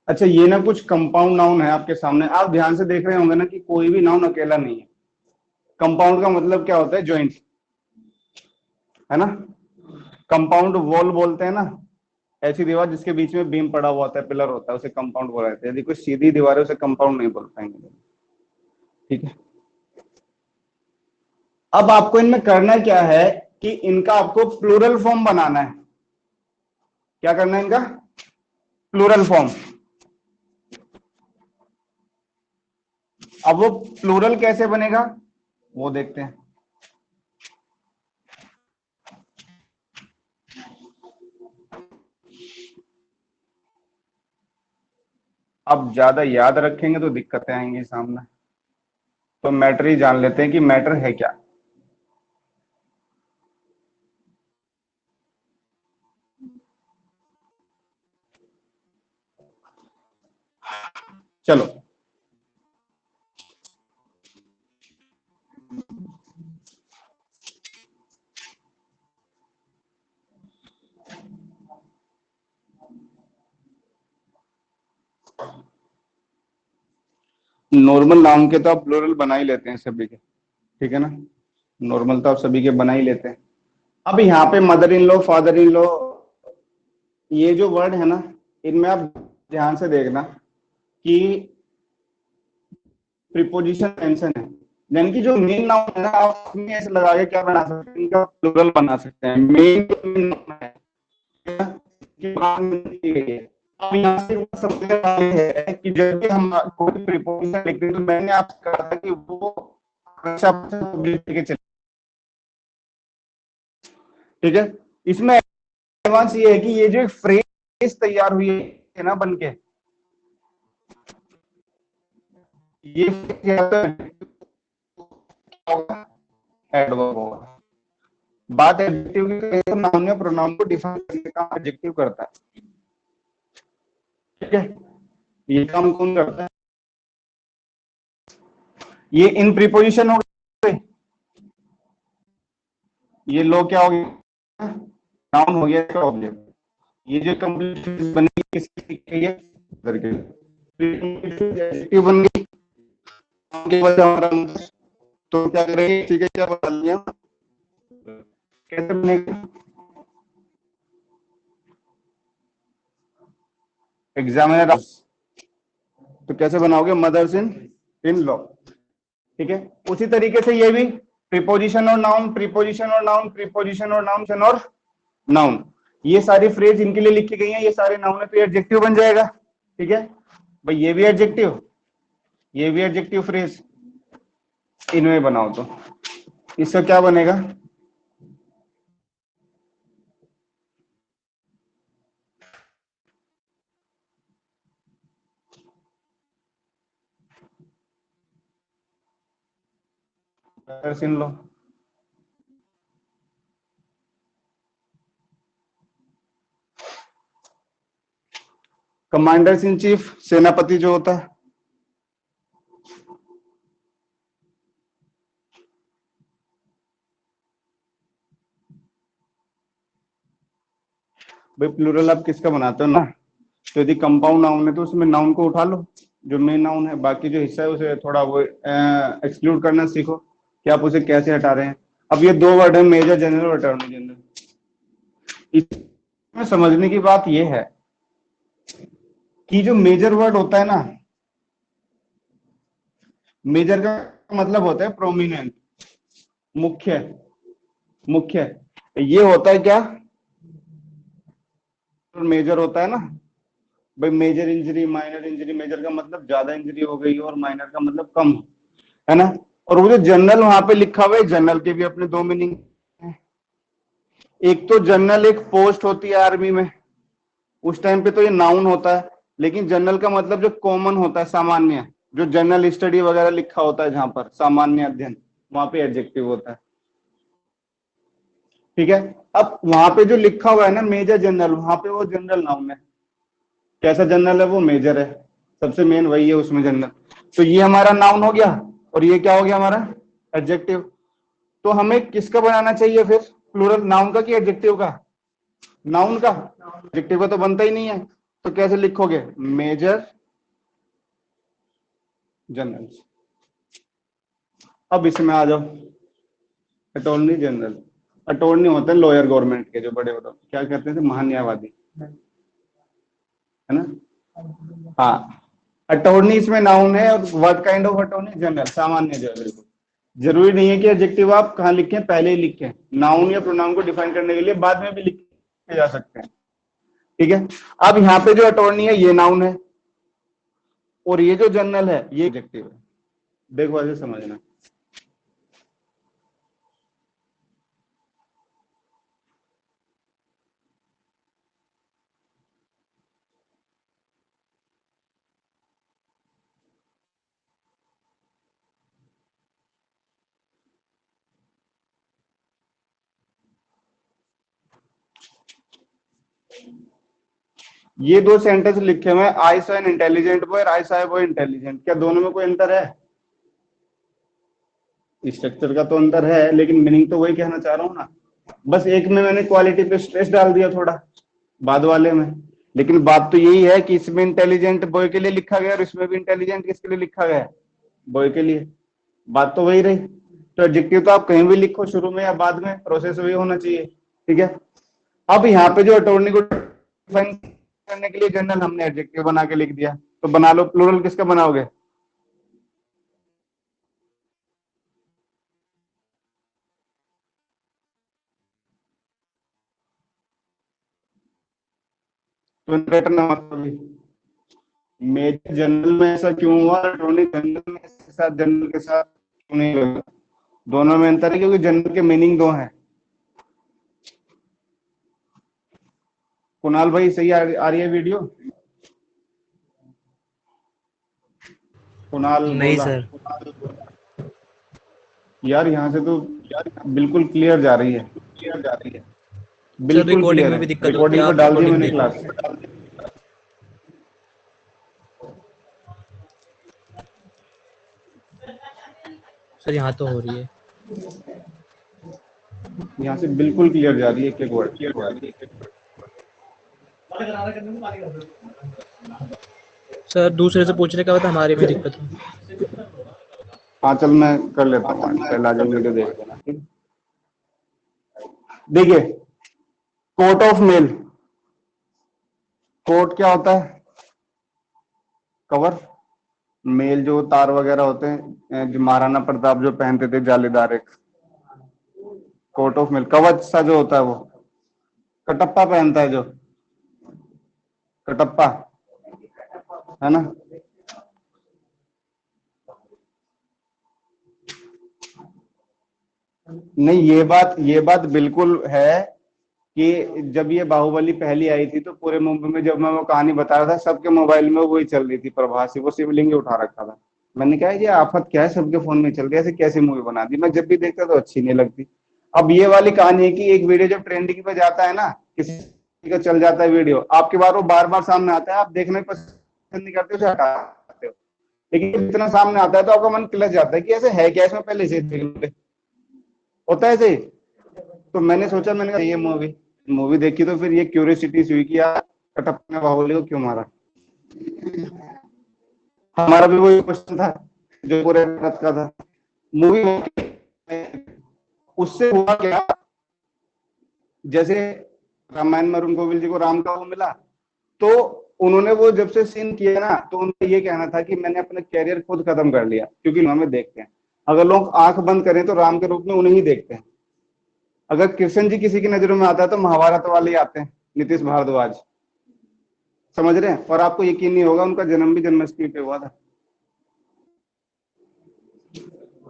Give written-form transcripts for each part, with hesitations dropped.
अच्छा, ये ना कुछ कंपाउंड नाउन है आपके सामने, आप ध्यान से देख रहे होंगे ना कि कोई भी नाउन अकेला नहीं है। कंपाउंड का मतलब क्या होता है? ज्वाइंट, है ना। कंपाउंड वॉल बोलते हैं ना, ऐसी दीवार जिसके बीच में बीम पड़ा हुआ होता है, पिलर होता है, उसे कंपाउंड बोला जाता है। यदि कोई सीधी दीवार है उसे कंपाउंड नहीं बोल पाएंगे। ठीक है। अब आपको इनमें करना क्या है कि इनका आपको प्लूरल फॉर्म बनाना है। क्या करना है इनका? Plural form. अब वो प्लूरल कैसे बनेगा वो देखते हैं। अब ज्यादा याद रखेंगे तो दिक्कतें आएंगी सामने, तो मैटर ही जान लेते हैं कि मैटर है क्या। चलो, नॉर्मल नाउन के तो आप प्लूरल बना ही लेते हैं सभी के, ठीक है ना। नॉर्मल तो आप सभी के बना ही लेते हैं। अब यहाँ पे mother in law, father in law, ये जो वर्ड है ना, इनमें आप ध्यान से देखना कि प्रीपोजिशन मेंशन है। यानी कि जो मेन नाउन है ना, आप उसमें ऐसे लगा के क्या बना सकते हैं, इनका प्लूरल बना सकते हैं। मेन नाउन है कि बात में की गई है। अब यहाँ से समझने वाली है कि जब भी हम कोई प्रीपोजिशन लिखते हैं, तो मैंने आपसे कहा था कि वो हमेशा के चले। ठीक है। इसमें एडवांस ये है कि ये जो एक फ्रेज तैयार हुई है ना बनके, ये एडवर्ब होगा। बात एडजेक्टिव की करें तो नाउन या प्रोनाउन को डिफाइन करने का एडजेक्टिव करता है। ठीक है। ये काम कौन करता है? ये इन प्रीपोजिशन हो गए, ये लो क्या हो गया? नाउन हो गया इसका ऑब्जेक्ट। ये जो कंप्लीट बनेगी किसकी है? करके एडजेक्टिव बन गई के बाद हमारा। तो क्या करेंगे? ठीक है, क्या बता लिया, कैसे बनेगा? एग्जामिनर। तो कैसे बनाओगे? Mother's in law. ठीक है। उसी तरीके से ये भी प्रीपोजिशन और नाउन, प्रीपोजिशन और नाउन, प्रीपोजिशन और नाउन और नाउन, ये सारी फ्रेज इनके लिए लिखी गई हैं। ये सारे नाउन है तो एडजेक्टिव बन जाएगा। ठीक है भाई, ये भी एडजेक्टिव, ये भी एडजेक्टिव फ्रेज, इनमें बनाओ तो इससे क्या बनेगा? इन लो। कमांडर्स इन चीफ, सेनापति जो होता है, भाई प्लूरल आप किसका बनाते हो ना। तो यदि कंपाउंड नाउन है तो उसमें नाउन को उठा लो जो मेन नाउन है, बाकी जो हिस्सा है उसे थोड़ा वो एक्सक्लूड करना सीखो कि आप उसे कैसे हटा रहे हैं। अब ये दो वर्ड है, मेजर जनरल और अटॉर्नी जनरल। इसमें समझने की बात यह है कि जो मेजर वर्ड होता है ना, मेजर का मतलब होता है प्रोमिनेंट, मुख्य। मुख्य ये होता है क्या? मेजर होता है ना भाई, major injury, minor injury. Major का मतलब ज्यादा इंजरी हो गई और माइनर का मतलब कम, है ना। और वो जो जनरल वहां पे लिखा हुआ है, जनरल के भी अपने दो मीनिंग है। एक तो जनरल एक पोस्ट होती है आर्मी में, उस टाइम पे तो ये नाउन होता है। लेकिन जनरल का मतलब जो कॉमन होता है, सामान्य, जो जनरल स्टडी वगैरह लिखा होता है जहां पर सामान्य अध्ययन, वहां पे एडजेक्टिव होता है। ठीक है। अब वहां पे जो लिखा हुआ है ना मेजर जनरल, वहां पे वो जनरल नाउन है। कैसा जनरल है? वो मेजर है, सबसे मेन वही है उसमें जनरल। तो ये हमारा नाउन हो गया और ये क्या हो गया हमारा? एडजेक्टिव। तो हमें किसका बनाना चाहिए फिर? प्लूरल नाउन का कि एडजेक्टिव का? नाउन का। एडजेक्टिव का तो बनता ही नहीं है। तो कैसे लिखोगे? Major generals. अब इसमें आ जाओ, अटॉर्नी जनरल। अटॉर्नी होते हैं लॉयर गवर्नमेंट के, जो बड़े बड़े क्या कहते हैं, महान्यायवादी, है ना? हाँ, अटॉर्नी इसमें नाउन है, और what kind of attorney? General, सामान्य जो है, बिल्कुल। जरूरी नहीं है कि एडजेक्टिव आप कहाँ लिखें, पहले ही लिखें। नाउन या प्रोनाउन को डिफाइन करने के लिए बाद में भी लिखे जा सकते हैं, ठीक है। अब यहाँ पे जो अटॉर्नी है ये नाउन है, और ये जो जनरल है ये एडजेक्टिव है। देखो ऐसे समझना। ये दो सेंटेंस लिखे हुए हैं, I saw an intelligent boy और I saw a boy intelligent. क्या दोनों में कोई अंतर है? स्ट्रक्चर का तो अंतर है, लेकिन मीनिंग तो वही कहना चाह रहा हूँ ना। बस एक में मैंने क्वालिटी पे स्ट्रेस डाल दिया थोड़ा, बाद वाले में। लेकिन बात तो यही है कि इसमें इंटेलिजेंट बॉय के लिए लिखा गया और इसमें भी इंटेलिजेंट किसके लिए लिखा गया है? बॉय के लिए। बात तो वही रही। तो एडजेक्टिव तो आप कहीं भी लिखो, शुरू में या बाद में, प्रोसेस वही होना चाहिए, ठीक है। अब यहाँ पे जो अटॉर्नी को डिफाइन करने के लिए जनरल हमने एडजेक्टिव बना के लिख दिया, तो बना लो, प्लूरल किसका बनाओगे? तो मतलब मेजर जनरल में ऐसा क्यों हुआ, अटॉर्नी जनरल में इसके साथ, जनरल के साथ क्यों नहीं लगा? दोनों में अंतर है, क्योंकि जनरल के मीनिंग दो हैं। कुणाल भाई सही आ रही है वीडियो? कुणाल नहीं बोला। सर। यार यहाँ से तो यार बिल्कुल क्लियर जा रही है, सर बिल्कुल रिकॉर्डिंग क्लियर में है। भी दिक्कत होती है, रिकॉर्डिंग को आप डाल दी रिकॉर्डिंग मैंने देखो। क्लास। सर यहाँ तो हो रही है। यहाँ से बिल्कुल क्लियर जा रही है, एक एक वर्ड। सर दूसरे से पूछने का बाद हमारे में दिक्कत हो। हाँ चल मैं कर लेता हूँ, पहले आ जाओ, वीडियो देख लेना, ठीक। देखिए, कोट ऑफ मेल। कोट क्या होता है? कवर। मेल जो तार वगैरह होते हैं, जो महाराणा प्रताप जो पहनते थे, जालीदार एक कोट ऑफ मेल। कवच सा जो होता है वो, कटप्पा पहनता है जो, कटप्पा, है ना? नहीं, ये बात बिल्कुल है कि जब ये बाहुबली पहली आई थी तो पूरे मुंबई में, जब मैं वो कहानी बता रहा था, सबके मोबाइल में वही चल रही थी, प्रभासी, वो शिवलिंग ही उठा रखा था। मैंने कहा ये आफत क्या है, सबके फोन में चल रही है, ऐसे कैसी मूवी बना दी। मैं जब भी देखता तो अच्छी नहीं लगती। अब ये वाली कहानी है कि एक वीडियो जब ट्रेंडिंग पे जाता है ना, किसी का चल जाता है वीडियो, आपके बार वो बार बार सामने आता है, आप देखने पसंद नहीं करते, उसे हटाते हो। लेकिन जब इतना सामने आता है तो आपका मन किलस जाता है कि ऐसे है क्या, इसमें पहले से देख लेते। होता है ऐसे। तो मैंने सोचा, मैंने कहा ये मूवी मूवी देखी, तो फिर ये क्यूरियोसिटी हुई कि यार कटप्पा ने बाहुबली को क्यों मारा। हमारा भी वही क्वेश्चन था जो पूरे भारत का था। मूवी उससे हुआ क्या, जैसे रामायण में अरुण गोविल जी को राम का वो मिला, तो उन्होंने वो जब से सीन किया ना, तो उनका ये कहना था कि मैंने अपना कैरियर खुद खत्म कर लिया, क्योंकि हमें देखते हैं, अगर लोग आंख बंद करें तो राम के रूप में उन्हें ही देखते हैं। अगर कृष्ण जी किसी की नजरों में आता है तो महाभारत वाले ही आते हैं, नीतीश भारद्वाज, समझ रहे हैं? और आपको यकीन नहीं होगा, उनका जन्म भी जन्माष्टमी पे हुआ था।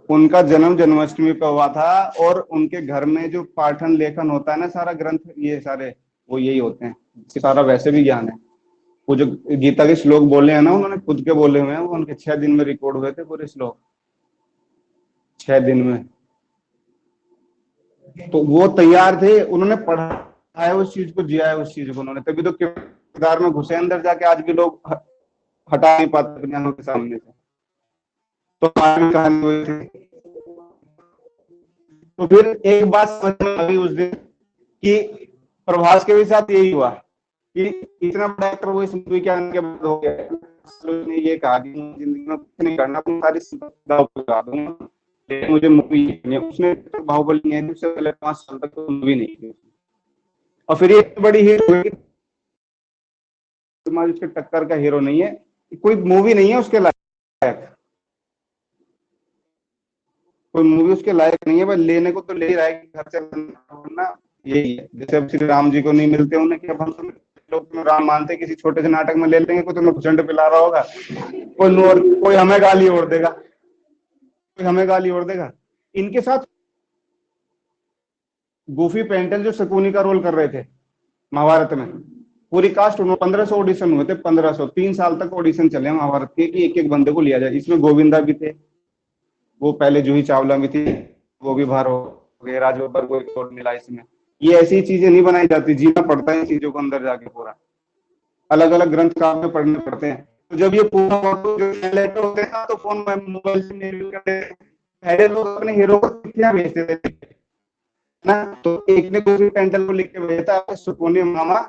उनका जन्म जन्माष्टमी पे हुआ था, और उनके घर में जो पाठन लेखन होता है ना, सारा ग्रंथ, ये सारे वो यही होते हैं। सारा वैसे भी ज्ञान है। वो जो गीता के श्लोक बोले हैं ना, उन्होंने खुद के बोले हुए हैं, वो उनके 6 दिन में रिकॉर्ड हुए थे पूरे श्लोक, 6 दिन में। तो वो तैयार थे, उन्होंने पढ़ा है उस चीज को, जिया है उस चीज को उन्होंने, तभी तो किरदार में घुसे अंदर जाके, आज भी लोग हटा नहीं पाते अपनी आंखों के सामने से। तो हमारी कहानी हुई थी। तो फिर एक बात समझ में आई उस दिन कि प्रभास के भी साथ यही हुआ। कि इतना बड़ा एक्टर वो इस मूवी के आने के बाद हो गया है। उसने ये कहा कि मुझे जिंदगी में कुछ नहीं करना, तुम सारी दांव पे लगा दूंगा, लेकिन मुझे मूवी नहीं है। उसने तो बाहुबली नहीं है, उससे पहले 5 साल तक तो मूवी नहीं की। और फिर ये बड़ी हिट हुई कि तुम्हारी उसके टक्कर का हीरो नहीं है, कोई मूवी नहीं है उसके लायक, कोई मूवी उसके लायक नहीं है। बस लेने को तो ले ही रहा है कि घर से ना, यही है। जैसे अब श्री राम जी को नहीं मिलते उन्हें, कि अब हम तो लोग तो राम मानते, किसी छोटे से नाटक में ले लेंगे, कोई तुम्हें भुचंड पिला रहा होगा, कोई हमें गाली और देगा, कोई हमें गाली और देगा। इनके साथ गूफी पेंटल जो शकुनी का रोल कर रहे थे महाभारत में, पूरी कास्ट, 1500 ऑडिशन हुए थे, 1500, 3 साल तक ऑडिशन चले महाभारत के कि एक एक बंदे को लिया जाए। इसमें गोविंदा भी थे, वो पहले जूही चावला भी थी, वो भी बाहर हो गए, राज बब्बर को एक और मिला इसमें। ये ऐसी चीजें नहीं बनाई जाती, जीना पड़ता है इन चीजों को अंदर जाके पूरा, अलग अलग ग्रंथ काव्य में पढ़ने पड़ते हैं। तो जब ये पूरा जो लेटर होते हैं ना, तो फोन में मोबाइल से नहीं करते, पहले लोग अपने हीरो को चिट्ठियां भेजते थे ना। तो एक ने दूसरी पेंटल को लिख के भेजा था, सुकूनी मामा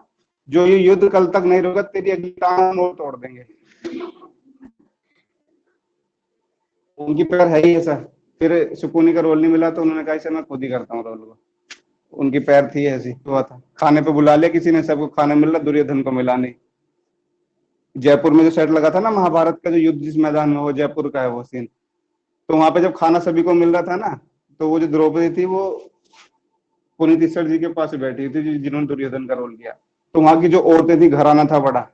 जो ये युद्ध कल तक नहीं रुका, तेरी अगली टांग मोड़ तोड़ देंगे। उनकी पैर है ही ऐसा। फिर सुकूनी का रोल नहीं मिला तो उन्होंने कहा इसे मैं खुद ही करता हूँ रोल को। उनकी पैर थी ऐसी, हुआ था। खाने पे बुला लिया किसी ने, सबको खाना मिल रहा, दुर्योधन को मिला नहीं। जयपुर में जो सेट लगा था ना महाभारत का, जो युद्ध जिस मैदान में, वो जयपुर का है वो सीन। तो वहां पे जब खाना सभी को मिल रहा था ना, तो वो जो द्रौपदी थी वो पुनीत ईश्वर जी के पास बैठी थी, जिन्होंने दुर्योधन का रोल किया। तो वहां की जो औरतें थी, घराना था बड़ा,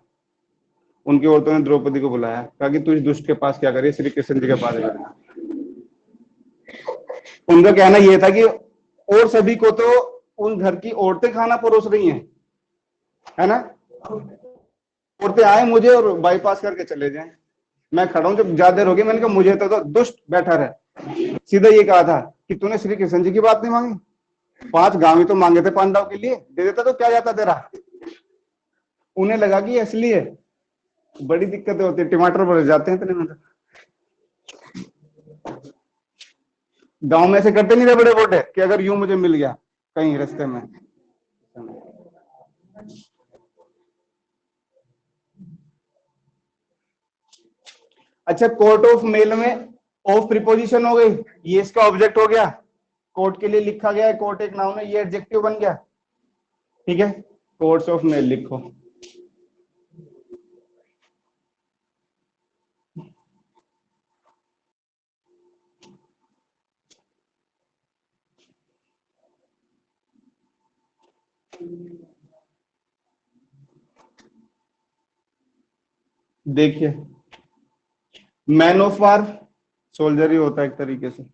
उनकी औरतों ने द्रौपदी को बुलाया, कहा कि तू इस दुष्ट के पास क्या करिए, श्री कृष्ण जी के पास जाना। उनका कहना यह था कि और सभी को तो उन घर की औरतें खाना परोस रही हैं, है ना, औरतें आए मुझे और बाईपास करके चले जाएं, मैं खड़ा हूं। जब ज्यादा देर हो गई, मैंने कहा मुझे तो दुष्ट बैठा रहे। सीधा ये कहा था कि तूने श्री कृष्ण जी की बात नहीं मांगी, 5 गांव ही तो मांगे थे पांडव के लिए, दे देता तो क्या जाता तेरा। उन्हें लगा कि असली है। बड़ी दिक्कतें होती है, टमाटर बढ़ जाते हैं इतने में। गांव में ऐसे करते नहीं थे बड़े बोटे कि अगर यूं मुझे मिल गया कहीं रास्ते में। अच्छा, कोर्ट ऑफ मेल में ऑफ प्रीपोजिशन हो गई, ये इसका ऑब्जेक्ट हो गया, कोर्ट के लिए लिखा गया है, कोर्ट एक नाउन है, ये एडजेक्टिव बन गया। ठीक है, कोर्ट्स ऑफ मेल लिखो। देखिए, मैन ऑफ वार सोल्जर ही होता है एक तरीके से।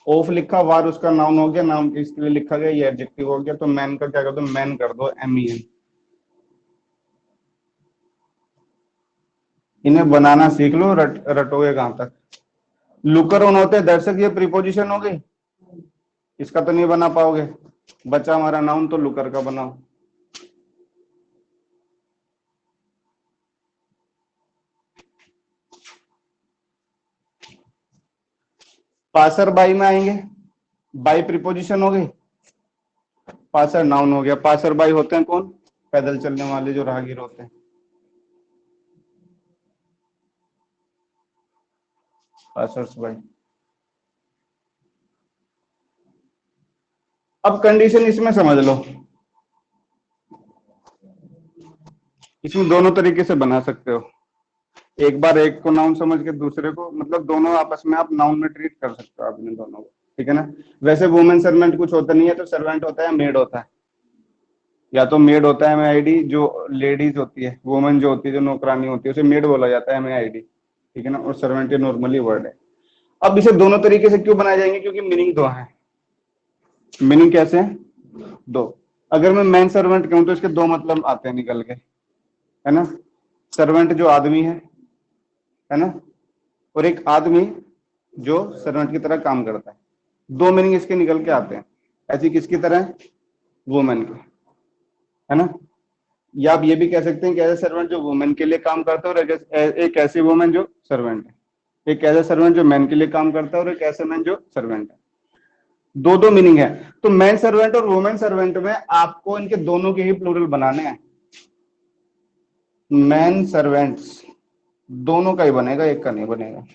ऑफ लिखा, वार उसका नाउन हो गया, नाउन इसके लिए लिखा गया, ये एडजेक्टिव हो गया। तो मैन का क्या कर दो, मैन कर दो MEN। इन्हें बनाना सीख लो, रटोगे कहां तक। लुकर ऑन होते हैं दर्शक, ये प्रीपोजिशन हो गई, इसका तो नहीं बना पाओगे। बचा हमारा नाउन, तो लुकर का बनाओ। पासर बाई में आएंगे, बाई प्रीपोजिशन हो गई, पासर नाउन हो गया। पासर बाई होते हैं कौन, पैदल चलने वाले जो राहगीर होते हैं, पासर्स बाई। अब कंडीशन इसमें समझ लो, इसमें दोनों तरीके से बना सकते हो। एक बार एक को नाउन समझ के दूसरे को, मतलब दोनों आपस में आप नाउन में ट्रीट कर सकते हो आपने दोनों को, ठीक है ना। वैसे वुमेन सर्वेंट कुछ होता नहीं है, तो सर्वेंट होता है, मेड होता है। या तो मेड होता है MAID, जो लेडीज होती है, वुमेन जो होती है, जो नौकरानी होती है, उसे मेड बोला जाता है, MAID, ठीक है ना। और सर्वेंट ये नॉर्मली वर्ड है। अब इसे दोनों तरीके से क्यों बनाए जाएंगे, क्योंकि मीनिंग दो है। मीनिंग कैसे है, दो। अगर मैं मैन सर्वेंट कहूं तो इसके दो मतलब आते हैं निकल के, है ना। सर्वेंट जो आदमी है ना, और एक आदमी जो सर्वेंट की तरह काम करता है, दो मीनिंग इसके निकल के आते हैं। ऐसी किसकी तरह, वुमेन की, है ना। या आप ये भी कह सकते हैं कि ऐसा सर्वेंट जो वुमेन के लिए काम करता है, और एक ऐसी वुमेन जो सर्वेंट है। एक ऐसा सर्वेंट जो मैन के लिए काम करता है, और एक ऐसा मैन जो सर्वेंट है। दो दो मीनिंग है। तो मैन सर्वेंट और वुमेन सर्वेंट में आपको इनके दोनों के ही प्लूरल बनाने हैं। मैन सर्वेंट्स दोनों का ही बनेगा, एक का नहीं बनेगा।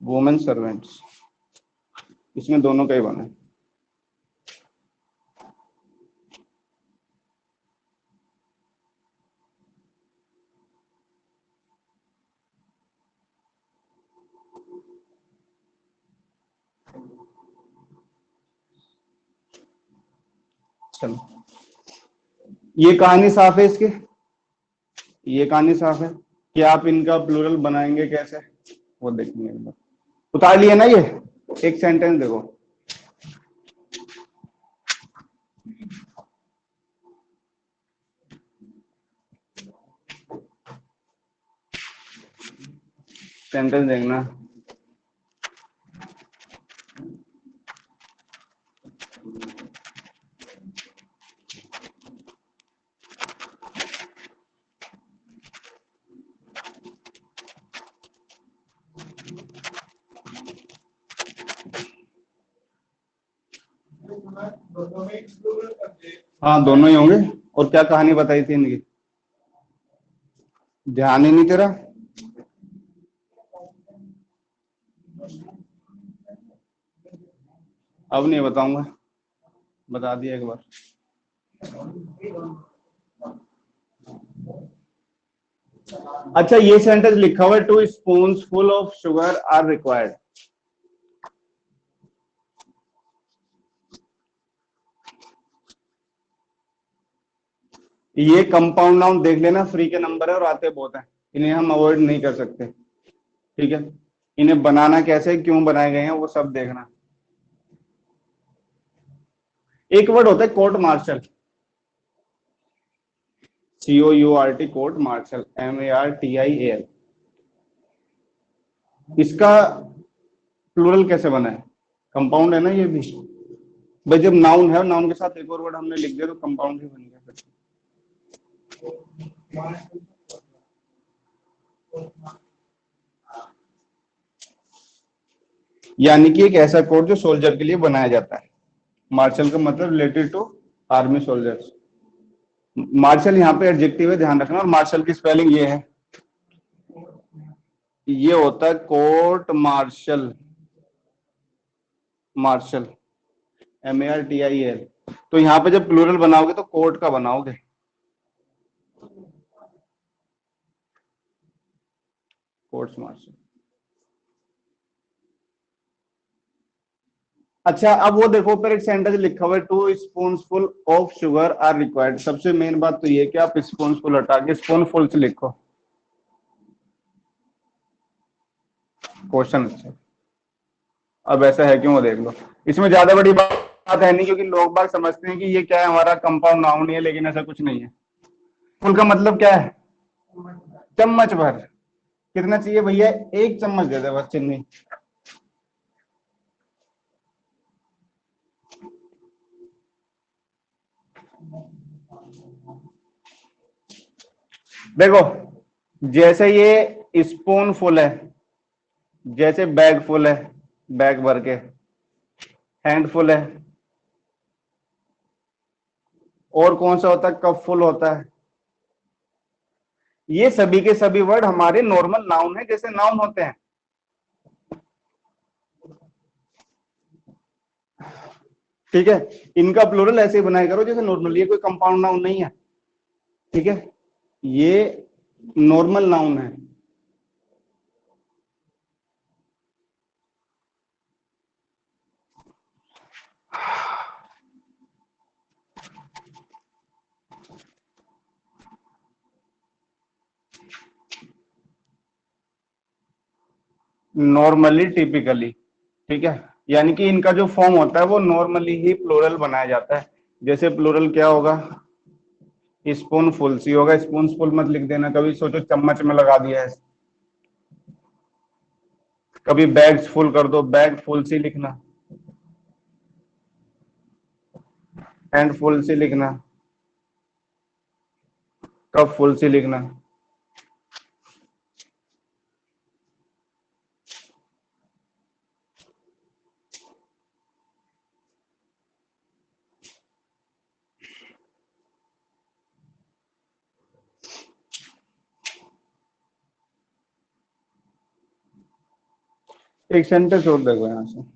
वुमेन सर्वेंट्स, इसमें दोनों का ही बना है। चलो, ये कहानी साफ है इसकी, ये कहानी साफ है कि आप इनका प्लूरल बनाएंगे कैसे, वो देखेंगे एक बार। उतार लिए ना ये, एक सेंटेंस देखो। सेंटेंस देखना। हाँ दोनों ही होंगे। और क्या कहानी बताई थी इनकी, ध्यान ही नहीं तेरा। अब नहीं बताऊंगा, बता दिया एक बार। अच्छा, ये सेंटेंस लिखा हुआ है 2 spoons full of sugar are required. ये कंपाउंड नाउन देख लेना, फ्री के नंबर है और आते बहुत हैं, इन्हें हम अवॉइड नहीं कर सकते। ठीक है, इन्हें बनाना कैसे, क्यों बनाए गए हैं, वो सब देखना। एक वर्ड होता है court martial, COURT, court martial, MARTIAL। इसका प्लूरल कैसे बना है, कंपाउंड है ना ये भी। भाई जब नाउन है, नाउन के साथ एक और वर्ड हमने लिख दिया तो कंपाउंड ही बन गया फिर। यानी कि एक ऐसा कोड जो सोल्जर के लिए बनाया जाता है। मार्शल का मतलब related to army soldiers. Martial यहाँ पे एडजेक्टिव है, ध्यान रखना। और मार्शल की स्पेलिंग ये है, ये होता है कोर्ट मार्शल, मार्शल MARTIAL। तो यहाँ पे जब प्लूरल बनाओगे तो कोर्ट का बनाओगे, कोर्ट्स मार्शल। अच्छा, अब वो देखो ऊपर एक सेंटेंस लिखा हुआ है 2 spoonful of sugar are required. सबसे मेन बात तो ये कि आप स्पूनफुल हटा के स्पूनफुल से लिखो क्वेश्चन। अच्छा, अब ऐसा है क्यों, वो देख लो। इसमें ज्यादा बड़ी बात है नहीं, क्योंकि लोग बाग समझते हैं कि ये क्या है, हमारा कंपाउंड नाउन ही है, लेकिन ऐसा कुछ नहीं है। फुल का मतलब क्या है, चम्मच भर। कितना चाहिए भैया, 1 चम्मच दे दे बस चीनी। देखो, जैसे ये स्पून फुल है, जैसे बैग फुल है, बैग भर के, हैंड फुल है, और कौन सा होता है, कप फुल होता है। ये सभी के सभी वर्ड हमारे नॉर्मल नाउन है, जैसे नाउन होते हैं। ठीक है, इनका प्लूरल ऐसे ही बनाया करो जैसे नॉर्मल, ये कोई कंपाउंड नाउन नहीं है। ठीक है, ये नॉर्मल नाउन है। Normally, typically. ठीक है, यानी कि इनका जो फॉर्म होता है वो नॉर्मली ही प्लूरल बनाया जाता है। जैसे प्लूरल क्या होगा, स्पून फुल सी होगा, स्पून फुल मत लिख देना कभी, सोचो चम्मच में लगा दिया है। कभी बैग्स फुल कर दो, बैग फुल सी लिखना, हैंड फुल सी लिखना, कप फुल सी लिखना। एक सेंटेंस और देखो यहाँ से।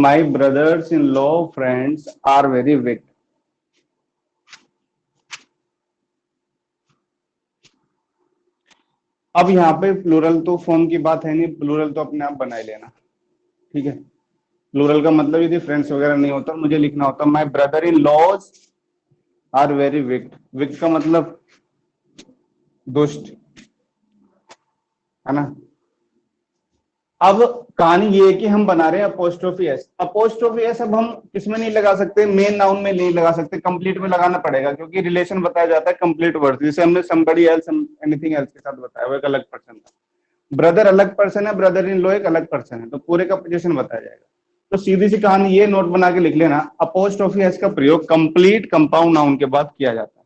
My brothers-in-law friends are very weak. अब यहाँ पे प्लूरल तो फॉर्म की बात है नहीं, प्लूरल तो अपने आप बना ही लेना, ठीक है। प्लूरल का मतलब यदि फ्रेंड्स वगैरह नहीं होता, मुझे लिखना होता my brother in laws are very wicked. Wicked का मतलब दुष्ट, है ना। अब कहानी ये है कि हम बना रहे हैं अपोस्ट्रोफी एस। अपोस्ट्रोफी एस अब हम किसमें नहीं लगा सकते, मेन नाउन में नहीं लगा सकते, कंप्लीट में लगाना पड़ेगा, क्योंकि रिलेशन बताया जाता है कंप्लीट वर्ड, जैसे हमने समबडी एल्स एनीथिंग एल्स के साथ बताया, वो एक अलग पर्सन था। ब्रदर अलग पर्सन है, ब्रदर इन लॉ एक अलग पर्सन है, तो पूरे का पोजीशन बताया जाएगा। तो सीधी सी कहानी ये नोट बना के लिख लेना, अपोस्ट्रोफी एस का प्रयोग कंप्लीट कंपाउंड नाउन के बाद किया जाता है।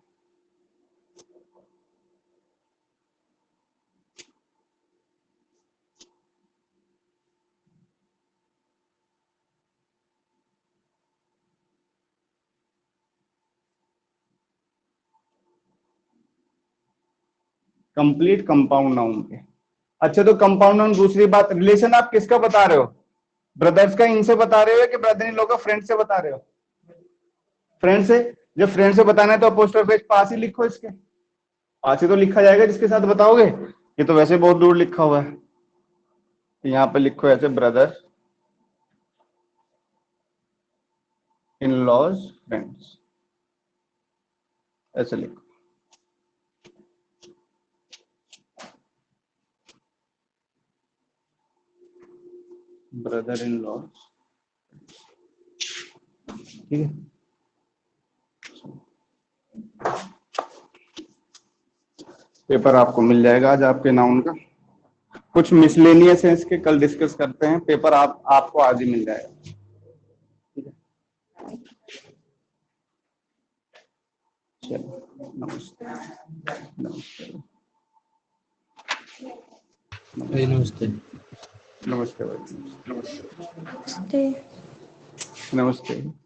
कंप्लीट कंपाउंड नाउन के। अच्छा, तो कंपाउंड नाउन, दूसरी बात, रिलेशन आप किसका बता रहे हो, ब्रदर्स का इनसे बता रहे हो कि ब्रदर इन लोग का फ्रेंड से बता रहे हो? फ्रेंड से। जब फ्रेंड से बताना है तो अपोस्ट्रोफी पास ही लिखो, इसके पास ही तो लिखा जाएगा जिसके साथ बताओगे। ये तो वैसे बहुत दूर लिखा हुआ है, यहाँ पे लिखो ऐसे, ब्रदर इन लॉज फ्रेंड्स, ऐसे लिखो। ब्रदर इन लॉज, ठीक है। पेपर आपको मिल जाएगा आज आपके नाउन का। कुछ मिसलेनियस है इसके, कल डिस्कस करते हैं। पेपर आपको आज ही मिल जाएगा, ठीक है। चलो, नमस्ते नमस्ते नमस्ते। नमस्ते भाई, नमस्ते नमस्ते। नमस्ते।